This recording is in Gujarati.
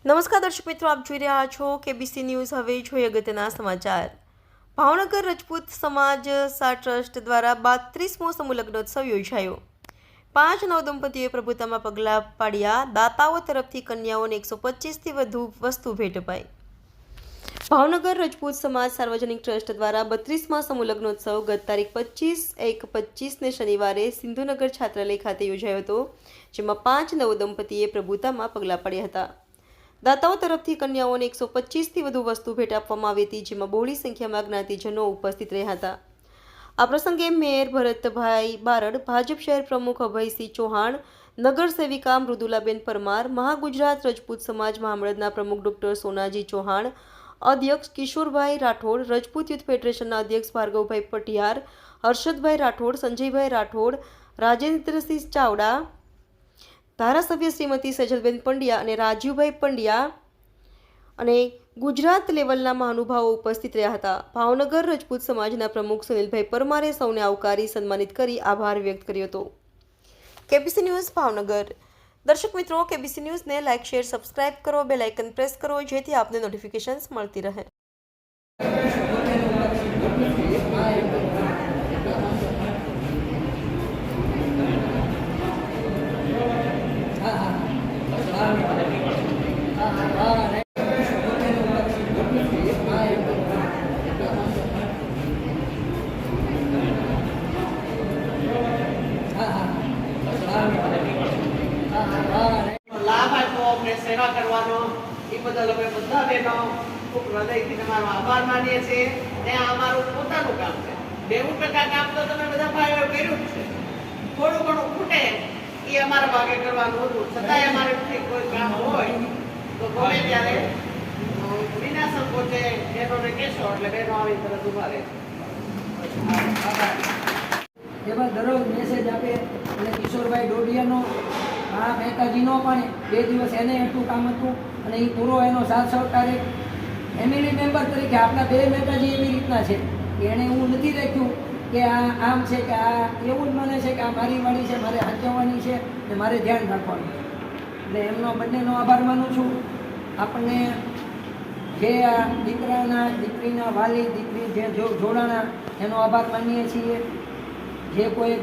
નમસ્કાર દર્શક મિત્રો, આપ જોઈ રહ્યા છો કેબીસી ન્યૂઝ। હવે જોઈએ અગત્યના સમાચાર। ભાવનગર રજપૂત સમાજ ટ્રસ્ટ દ્વારા 32મો સમૂહ લગ્નોત્સવ યોજાયો। 5 નવદંપતીઓએ પ્રભુતામાં પગલાં પાડ્યા। દાતાઓ તરફથી કન્યાઓને 125થી વધુ વસ્તુ ભેટ અપાઈ। ભાવનગર રજપૂત સમાજ સાર્વજનિક ટ્રસ્ટ દ્વારા 32મા સમૂહ લગ્નોત્સવ ગત તારીખ 25/1/25ને શનિવારે સિંધુનગર છાત્રાલય ખાતે યોજાયો હતો, જેમાં 5 નવદંપતીએ પ્રભુતામાં પગલાં પાડ્યા હતા। દાતાઓ તરફથી કન્યાઓને 125થી વધુ વસ્તુ ભેટ આપવામાં આવી હતી, જેમાં બહોળી સંખ્યામાં જ્ઞાતિજનો ઉપસ્થિત રહ્યા હતા। આ પ્રસંગે મેયર ભરતભાઈ બારડ, ભાજપ શહેર પ્રમુખ અભયસિંહ ચૌહાણ, નગર સેવિકા મૃદુલાબેન પરમાર, મહાગુજરાત રજપૂત સમાજ મહામંડળના પ્રમુખ ડોક્ટર સોનાજી ચૌહાણ, અધ્યક્ષ કિશોરભાઈ રાઠોડ, રજપૂત યુથ ફેડરેશનના અધ્યક્ષ ભાર્ગવભાઈ પટિયાર, હર્ષદભાઈ રાઠોડ, સંજયભાઈ રાઠોડ, રાજેન્દ્રસિંહ ચાવડા, ધારાસભ્ય શ્રીમતી સજલબેન પંડ્યા અને રાજીવભાઈ પંડ્યા અને ગુજરાત લેવલના મહાનુભાવો ઉપસ્થિત રહ્યા હતા। ભાવનગર રજપૂત સમાજના પ્રમુખ સુનિલભાઈ પરમારે સૌને આવકારી સન્માનિત કરી આભાર વ્યક્ત કર્યો હતો। KBC news Bhavnagar. દર્શક મિત્રો, કેબીસી ન્યૂઝને લાઇક, શેર, સબસ્ક્રાઇબ કરો, બેલ આઇકન પ્રેસ કરો, જેથી આપને નોટિફિકેશન્સ મળતી રહે। લાભ આપ્યો અમને સેવા કરવાનો, એ બદલ અમે બધા બહેનો ખૂબ હૃદયથી તમારો આભાર માનીએ છીએ। ને આ અમારું પોતાનું કામ છે। 90% કામ તો તમે બધા ભાઈઓ કર્યું જ છે। થોડું ઘણું ખૂટે એ અમારા ભાગે કરવાનું હતું, છતાંય અમારે કોઈ કામ હોય તો ગમે ત્યારે વિના સંકોચે બહેનોને કહેશો એટલે બહેનો આવી તરત ઉભા રહે છે। એમાં દરરોજ મેસેજ આપે અને કિશોરભાઈ ડોડિયાનો આ મહેતાજીનો પણ 2 દિવસ એને એટલું કામ હતું અને એ પૂરો એનો સાથ સહકાર ફેમિલી મેમ્બર તરીકે આપણા 2 મહેતાજી એવી રીતના છે કે એણે એવું નથી રાખ્યું કે આ આમ છે કે આ એવું જ મને છે કે આ મારી વાળી છે, મારે સાચવવાની છે ને મારે ધ્યાન રાખવાનું છે। એટલે એમનો બંનેનો આભાર માનું છું। આપણને જે આ દીકરીના વાલી દીકરી જે જોડાણા એનો આભાર માનીએ છીએ। જે કોઈ